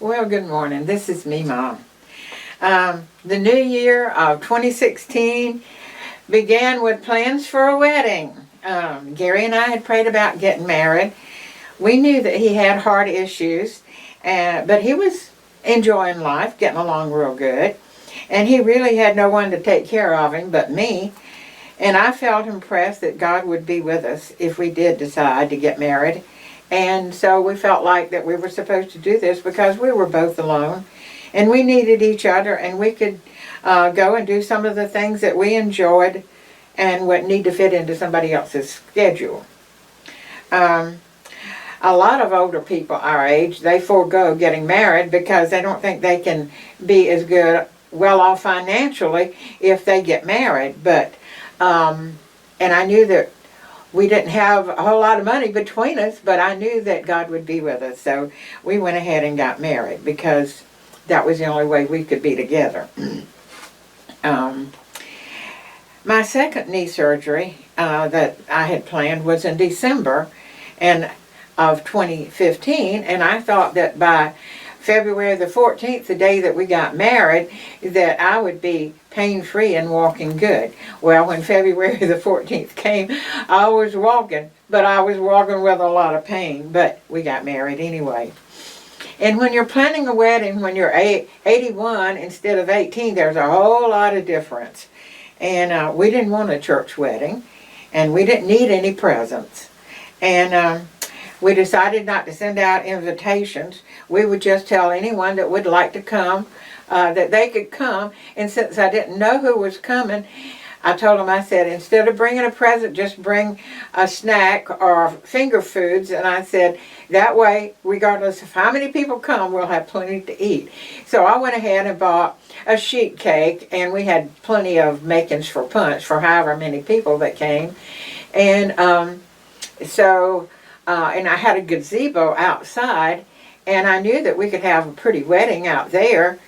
Well, good morning. This is me, Mom. The new year of 2016 began with plans for a wedding. Gary and I had prayed about getting married. We knew that he had heart issues, but he was enjoying life, getting along real good. And he really had no one to take care of him but me. And I felt impressed that God would be with us if we did decide to get married. And so we felt like that we were supposed to do this because we were both alone. And we needed each other, and we could go and do some of the things that we enjoyed and would need to fit into somebody else's schedule. A lot of older people our age, they forego getting married because they don't think they can be as well off financially if they get married. But and I knew that we didn't have a whole lot of money between us, but I knew that God would be with us. So we went ahead and got married because that was the only way we could be together. My second knee surgery that I had planned was in December of 2015, and I thought that by February the 14th, the day that we got married, that I would be pain-free and walking good. Well, when February the 14th came, I was walking, but I was walking with a lot of pain, but we got married anyway. And when you're planning a wedding, when you're 81 instead of 18, there's a whole lot of difference. And we didn't want a church wedding, and we didn't need any presents. And we decided not to send out invitations. We would just tell anyone that would like to come that they could come. And since I didn't know who was coming, I told them, I said, instead of bringing a present, just bring a snack or finger foods. And I said, that way, regardless of how many people come, we'll have plenty to eat. So I went ahead and bought a sheet cake, and we had plenty of makings for punch for however many people that came. And and I had a gazebo outside, and I knew that we could have a pretty wedding out there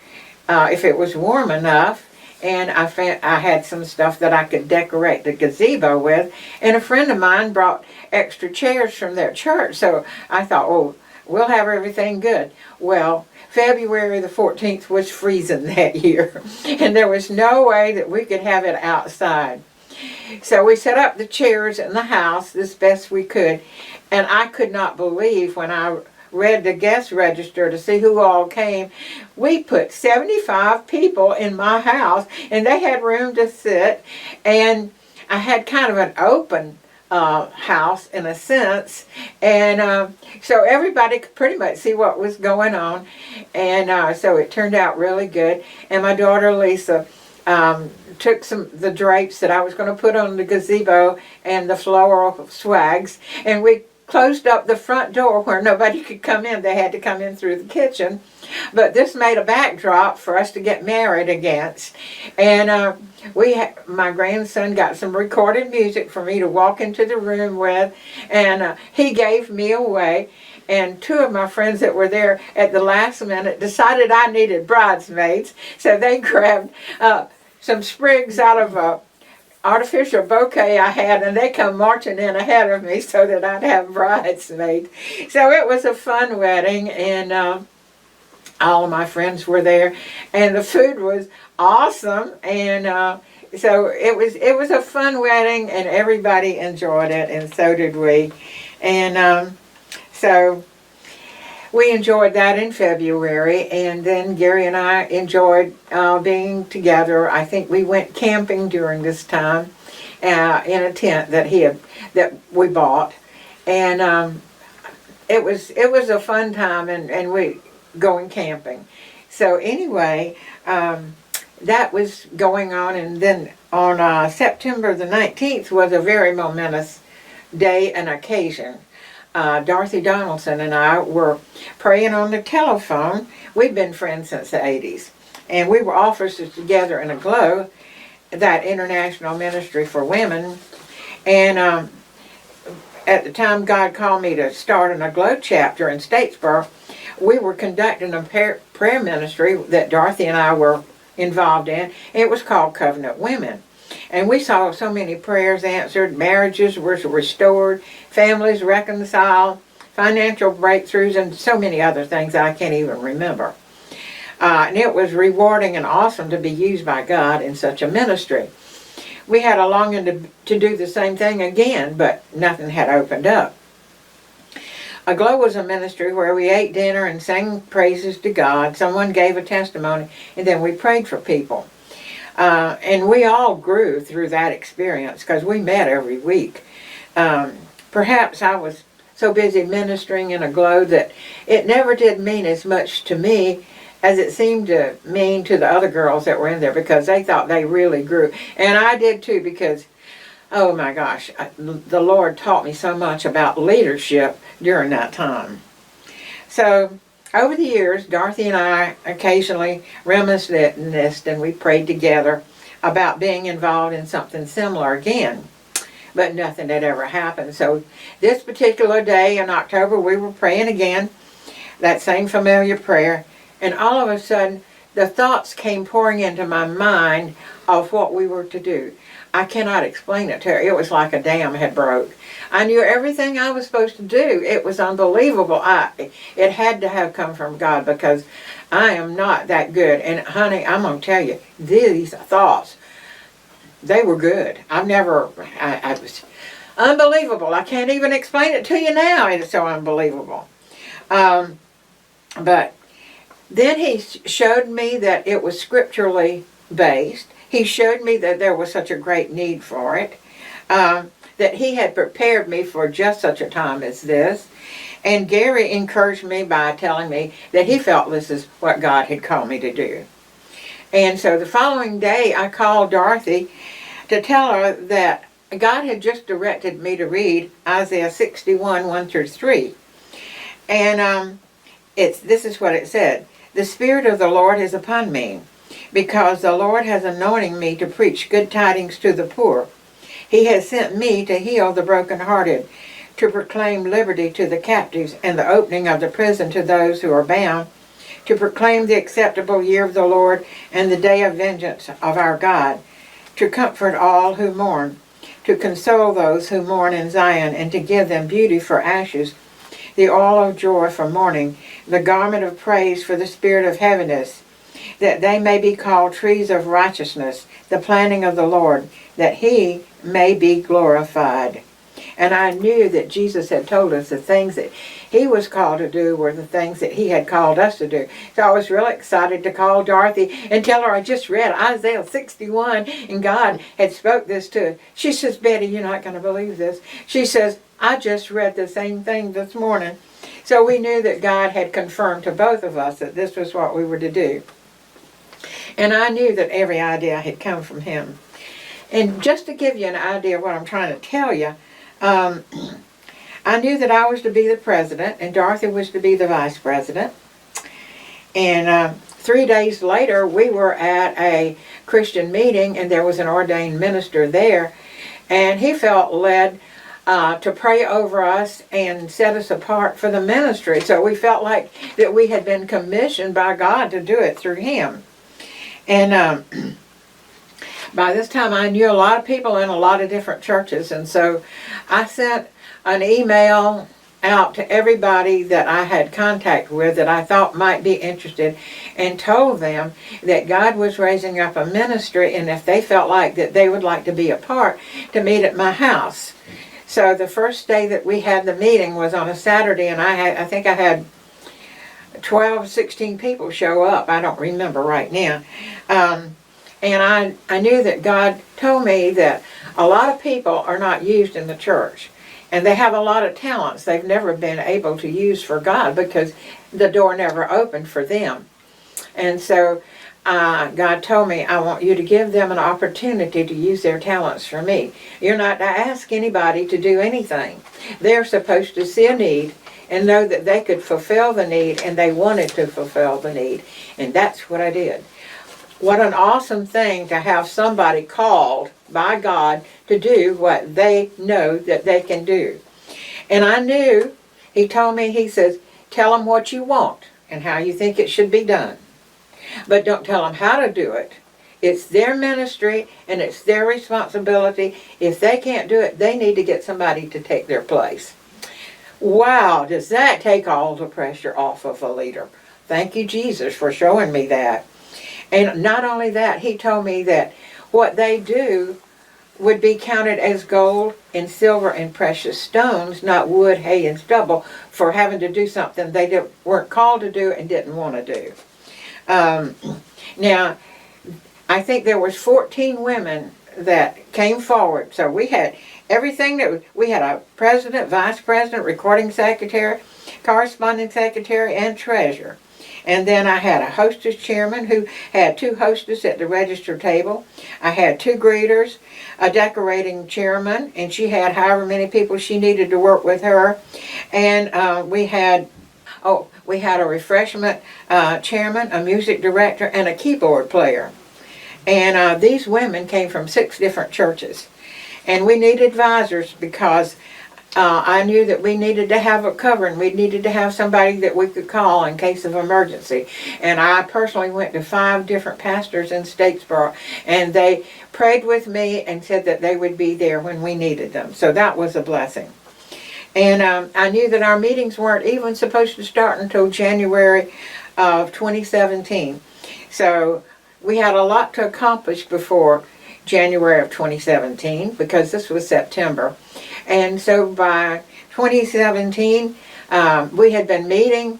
if it was warm enough. And I had some stuff that I could decorate the gazebo with. And a friend of mine brought extra chairs from their church. So I thought, oh, we'll have everything good. Well, February the 14th was freezing that year. And there was no way that we could have it outside. So we set up the chairs in the house as best we could. And I could not believe when I read the guest register to see who all came. We put 75 people in my house, and they had room to sit. And I had kind of an open house in a sense, and so everybody could pretty much see what was going on. And so it turned out really good. And my daughter Lisa took the drapes that I was going to put on the gazebo and the floral swags, and we closed up the front door where nobody could come in. They had to come in through the kitchen. But this made a backdrop for us to get married against. And my grandson got some recorded music for me to walk into the room with, and he gave me away. And two of my friends that were there at the last minute decided I needed bridesmaids, so they grabbed some sprigs out of a artificial bouquet I had, and they come marching in ahead of me so that I'd have bridesmaids. So it was a fun wedding, and all of my friends were there, and the food was awesome. And so it was a fun wedding, and everybody enjoyed it, and so did we. And so we enjoyed that in February, and then Gary and I enjoyed being together. I think we went camping during this time in a tent that we bought, and it was a fun time, and we going camping. So anyway, that was going on, and then on September the 19th was a very momentous day and occasion. Dorothy Donaldson and I were praying on the telephone. We've been friends since the 80s. And we were officers together in AGLOW, that international ministry for women. And at the time God called me to start an AGLOW chapter in Statesboro, we were conducting a prayer ministry that Dorothy and I were involved in. It was called Covenant Women. And we saw so many prayers answered, marriages were restored, families reconciled, financial breakthroughs, and so many other things I can't even remember. And it was rewarding and awesome to be used by God in such a ministry. We had a longing to do the same thing again, but nothing had opened up. A Glow was a ministry where we ate dinner and sang praises to God. Someone gave a testimony, and then we prayed for people. And we all grew through that experience because we met every week. Perhaps I was so busy ministering in a Glow that it never did mean as much to me as it seemed to mean to the other girls that were in there, because they thought they really grew. And I did too, because, oh my gosh, the Lord taught me so much about leadership during that time. So, over the years, Dorothy and I occasionally reminisced, and we prayed together about being involved in something similar again. But nothing had ever happened. So this particular day in October, we were praying again, that same familiar prayer, and all of a sudden, the thoughts came pouring into my mind of what we were to do. I cannot explain it to her. It was like a dam had broke. I knew everything I was supposed to do. It was unbelievable. It had to have come from God, because I am not that good. And honey, I'm going to tell you, these thoughts, they were good. I was unbelievable. I can't even explain it to you now. It's so unbelievable. But then he showed me that it was scripturally based. He showed me that there was such a great need for it, that he had prepared me for just such a time as this. And Gary encouraged me by telling me that he felt this is what God had called me to do. And so the following day, I called Dorothy to tell her that God had just directed me to read Isaiah 61, 1 through 3. And this is what it said. The Spirit of the Lord is upon me, because the Lord has anointed me to preach good tidings to the poor. He has sent me to heal the brokenhearted, to proclaim liberty to the captives, and the opening of the prison to those who are bound, to proclaim the acceptable year of the Lord and the day of vengeance of our God, to comfort all who mourn, to console those who mourn in Zion, and to give them beauty for ashes, the oil of joy for mourning, the garment of praise for the spirit of heaviness, that they may be called trees of righteousness, the planting of the Lord, that he may be glorified. And I knew that Jesus had told us the things that he was called to do were the things that he had called us to do. So I was really excited to call Dorothy and tell her I just read Isaiah 61 and God had spoke this to her. She says, Betty, you're not going to believe this. She says, I just read the same thing this morning. So we knew that God had confirmed to both of us that this was what we were to do. And I knew that every idea had come from him. And just to give you an idea of what I'm trying to tell you, I knew that I was to be the president and Dorothy was to be the vice president. And 3 days later, we were at a Christian meeting, and there was an ordained minister there, and he felt led to pray over us and set us apart for the ministry. So we felt like that we had been commissioned by God to do it through him. And by this time I knew a lot of people in a lot of different churches, and so I sent an email out to everybody that I had contact with that I thought might be interested, and told them that God was raising up a ministry, and if they felt like that they would like to be a part, to meet at my house. So the first day that we had the meeting was on a Saturday, and I think I had 12, 16 people show up. I don't remember right now. And I knew that God told me that a lot of people are not used in the church. And they have a lot of talents they've never been able to use for God because the door never opened for them. And so God told me, I want you to give them an opportunity to use their talents for me. You're not to ask anybody to do anything. They're supposed to see a need and know that they could fulfill the need, and they wanted to fulfill the need. And that's what I did. What an awesome thing to have somebody called by God to do what they know that they can do. And I knew, he told me, he says, tell them what you want and how you think it should be done. But don't tell them how to do it. It's their ministry and it's their responsibility. If they can't do it, they need to get somebody to take their place. Wow, does that take all the pressure off of a leader? Thank you, Jesus, for showing me that. And not only that, he told me that what they do would be counted as gold and silver and precious stones, not wood, hay, and stubble, for having to do something they weren't called to do and didn't want to do. Um, Now, I think there was 14 women that came forward. So we had everything we had a president, vice president, recording secretary, corresponding secretary, and treasurer. And then I had a hostess chairman who had 2 hostess at the register table. I had 2 greeters, a decorating chairman, and she had however many people she needed to work with her. And we had a refreshment chairman, a music director, and a keyboard player. And these women came from 6 different churches. And we needed advisors because I knew that we needed to have a covering. We needed to have somebody that we could call in case of emergency. And I personally went to 5 different pastors in Statesboro, and they prayed with me and said that they would be there when we needed them. So that was a blessing. And I knew that our meetings weren't even supposed to start until January of 2017. So we had a lot to accomplish before January of 2017 because this was September. And so by 2017, we had been meeting.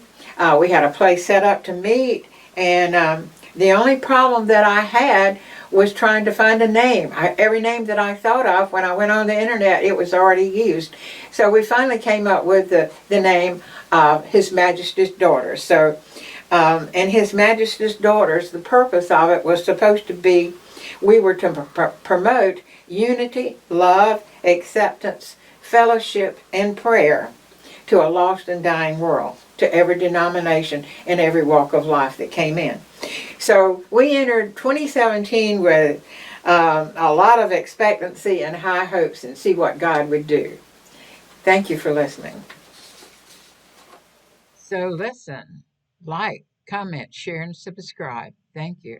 We had a place set up to meet. And the only problem that I had was trying to find a name. Every name that I thought of when I went on the internet, it was already used. So we finally came up with the name His Majesty's Daughters. So, and His Majesty's Daughters, the purpose of it was supposed to be, we were to promote unity, love, acceptance, fellowship, and prayer to a lost and dying world, to every denomination and every walk of life that came in. So we entered 2017 with a lot of expectancy and high hopes and see what God would do. Thank you for listening. So listen, like, comment, share, and subscribe. Thank you.